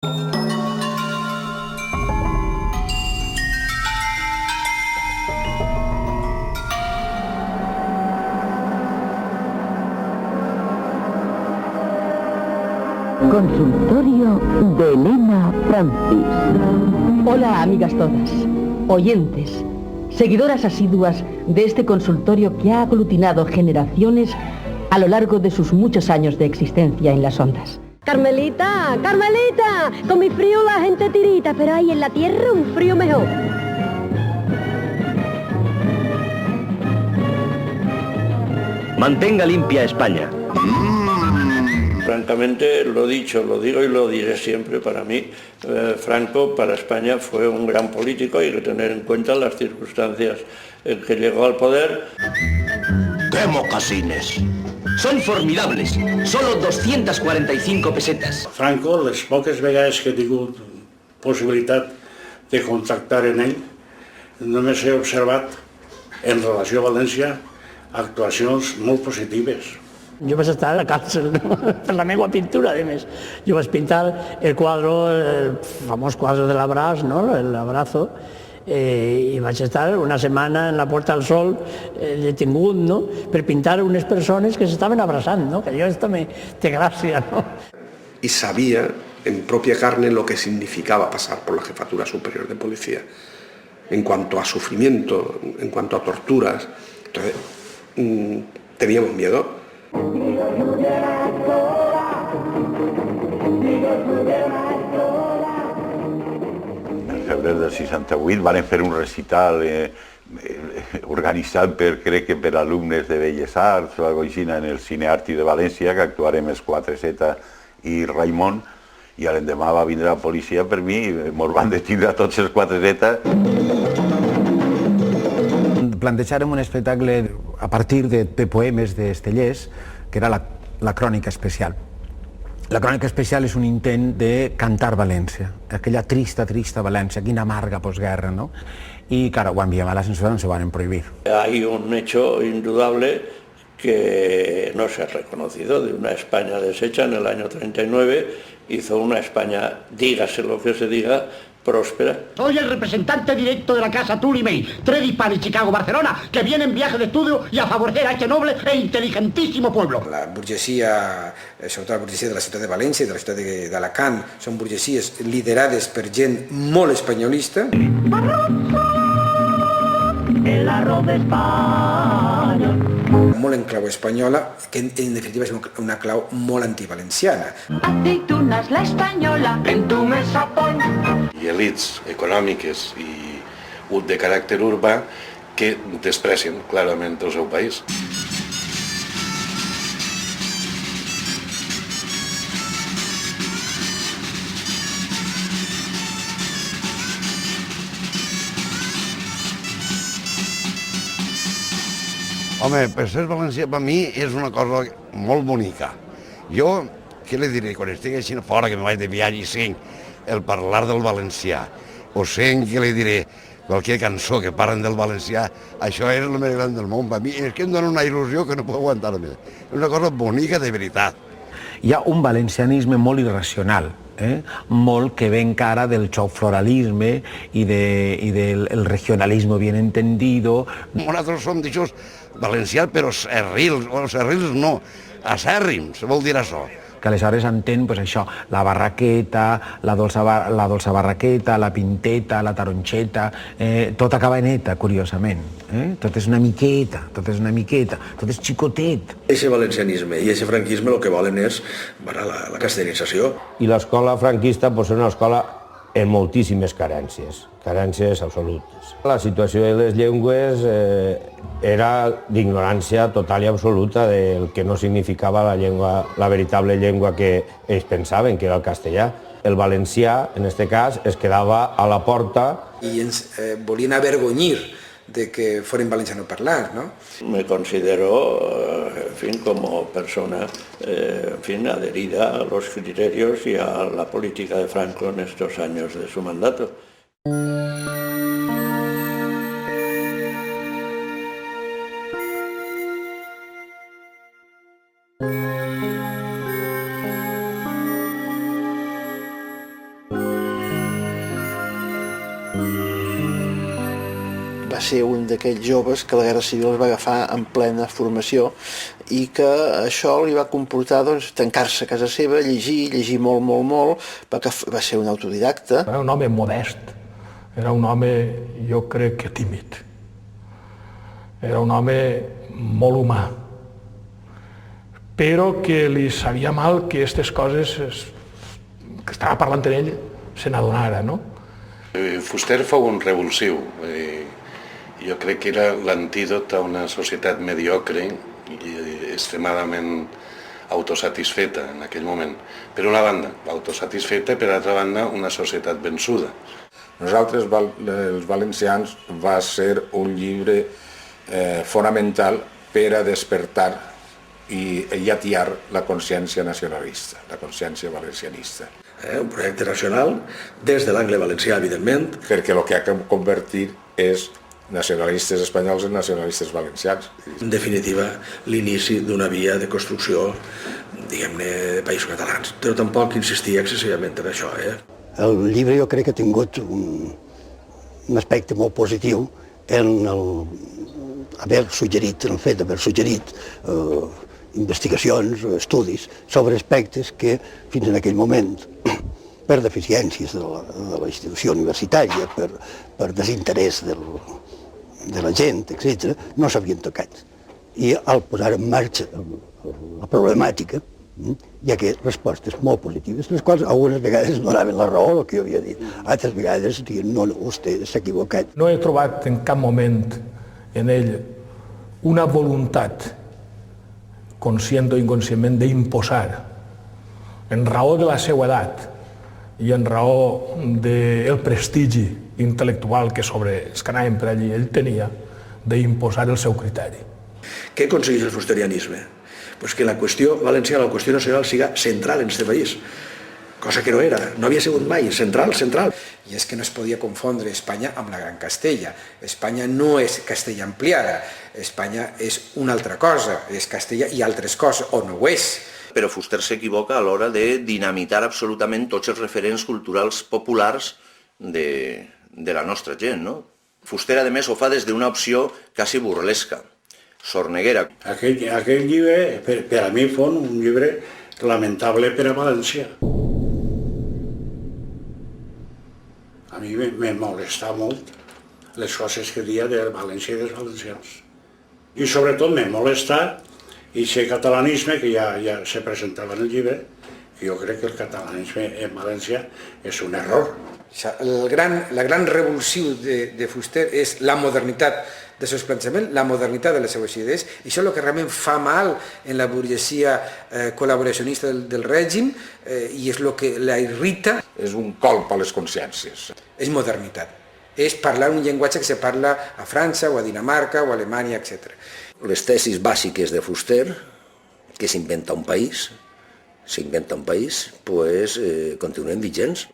Consultorio de Elena Francis. Hola, amigas todas, oyentes, seguidoras asiduas de este consultorio que ha aglutinado generaciones a lo largo de sus muchos años de existencia en las ondas. Carmelita, Carmelita, con mi frío la gente tirita, pero hay en la tierra un frío mejor. Mantenga limpia España. Francamente, lo dicho, lo digo y lo diré siempre, para mí, Franco para España fue un gran político, hay que tener en cuenta las circunstancias en que llegó al poder. ¡Qué mocasines! Son formidables, solo 245 pesetas. Franco, les poques vegades que he tingut possibilitat de contactar en ell, només he observat en relació a València actuacions molt positives. Jo vaig estar a la càrcel, no? Per la meva pintura, a més. Jo vaig pintar el quadre, el famós quadre de l'Abraç, no? El Abrazo, i vaig estar una setmana en la Puerta del Sol detingut, no? Per pintar unes persones que s'estaven abraçant, no? Que allò també té gràcia, no? Y sabía en propia carne lo que significaba pasar por la Jefatura Superior de Policía. En cuanto a sufrimiento, en cuanto a torturas, entonces teníamos miedo. En febrer del 68 van fer un recital organitzat crec que per alumnes de Belles Arts o alguna cosa en el Cine Arti de València, que actuarem els 4Z i Raimon, i l'endemà va vindre la policia per mi i ens van detindre a tots els 4Z. Plantejàrem un espectacle a partir de poemes d'Estellers, que era la Crònica Especial. La Crònica Especial és un intent de cantar València, aquella trista València, quina amarga postguerra, ¿no? Y claro, quan enviam a la censura no se van prohibir. Hay un hecho indudable que no se ha reconocido, de una España deshecha en el año 39, hizo una España, dígase lo que se diga, próspera. Soy el representante directo de la casa Tully May, Tredi Pan y Chicago, Barcelona, que viene en viaje de estudio y a favorecer a este noble e inteligentísimo pueblo. La burgesia, sobretot la burgesia de la ciutat de València i de la ciutat d'Alacant, són burgesies liderades per gent molt espanyolista. El arroz de España. Molt en clau espanyola, que en definitiva és una clau molt antivalenciana. Aceitunas la española en tu mesa pon. I elits econòmiques i de caràcter urbà que desprecien clarament el seu país. Home, per ser valencià per mi és una cosa molt bonica. Jo, què li diré, quan estic així fora, que me vaig de viatge i sent el parlar del valencià, o sent, què li diré, qualque cançó que parlen del valencià, això és el més gran del món. Per mi és que em dona una il·lusió que no puc aguantar més. És una cosa bonica de veritat. Hi ha un valencianisme molt irracional, molt que ve encara del xofloralisme i del regionalisme bien entendido. Nosaltres som d'aixòs valencians, però serrils, o serrils no, acèrrims, vol dir això. Que aleshores entén això, la barraqueta, la dolça barraqueta, la pinteta, la taronxeta, tot acaba en eta, curiosament. Tot és una miqueta, tot és xicotet. Ese valencianisme i ese franquisme el que volen és la castellanització. I l'escola franquista pot ser una escola amb moltíssimes carències absolutes. La situació de les llengües era d'ignorància total i absoluta del que no significava la llengua, la veritable llengua que ells pensaven, que era el castellà. El valencià, en aquest cas, es quedava a la porta. I ens volien avergonyir de que fueran valencianoparlants, ¿no? Me considero, en fin, como persona, en fin, adherida a los criterios y a la política de Franco en estos años de su mandato. ser un d'aquells joves que la Guerra Civil es va agafar en plena formació i que això li va comportar tancar-se a casa seva, llegir molt, perquè va ser un autodidacta. Era un home modest, era un home, jo crec que tímid, era un home molt humà, però que li sabia mal que aquestes coses que estava parlant en ell se n'adonara, no? Fuster fou un revulsiu. Jo crec que era l'antídot a una societat mediocre i extremadament autosatisfeta en aquell moment. Per una banda, autosatisfeta, per altra banda, una societat vençuda. Nosaltres, els valencians, va ser un llibre fonamental per a despertar i atiar la consciència nacionalista, la consciència valencianista. Un projecte nacional, des de l'angle valencià, evidentment. Perquè el que ha convertit és nacionalistes espanyols en nacionalistes valencians. En definitiva, l'inici d'una via de construcció, diguem-ne, de països catalans. Però tampoc insistia excessivament en això. El llibre jo crec que ha tingut un aspecte molt positiu en haver suggerit, en el fet d'haver suggerit investigacions, estudis sobre aspectes que fins en aquell moment, per deficiències de la institució universitària, per desinterès de la gent, etc., no s'havien tocat. I al posar en marxa la problemàtica, hi ha respostes molt positives, les quals algunes vegades donaven la raó al que jo havia dit, altres vegades diuen, no, vostè s'ha equivocat. No he trobat en cap moment en ell una voluntat conscient o inconscientment d'imposar, en raó de la seva edat i en raó del prestigi intel·lectual que sobre els que anàvem per allí ell tenia, d'imposar el seu criteri. Què aconsegueix el fusterianisme? Pues que la qüestió valenciana, la qüestió nacional, siga central en aquest país, cosa que no era, no havia sigut mai, central. I és que no es podia confondre Espanya amb la Gran Castella. Espanya no és Castella ampliada, Espanya és una altra cosa, és Castella i altres coses, o no ho és. Però Fuster s'equivoca a l'hora de dinamitar absolutament tots els referents culturals populars de la nostra gent, no? Fuster, a més, ho fa des d'una opció quasi burlesca, sorneguera. Aquell llibre, per a mi, fou un llibre lamentable per a València. A mi me molesta molt les coses que deia de València i dels valencians. I sobretot me molesta aquest catalanisme que ja se presentava en el llibre, que jo crec que el catalanisme en València és un error. La gran revulsió de Fuster és la modernitat dels seus plantejaments, la modernitat de les seues idees, i això és el que realment fa mal en la burgesia col·laboracionista del règim i és el que la irrita. És un colp a les consciències. És modernitat. És parlar un llenguatge que se parla a França o a Dinamarca o a Alemanya, etc. Les tesis bàsiques de Fuster, que s'inventa un país, pues, continuen vigents.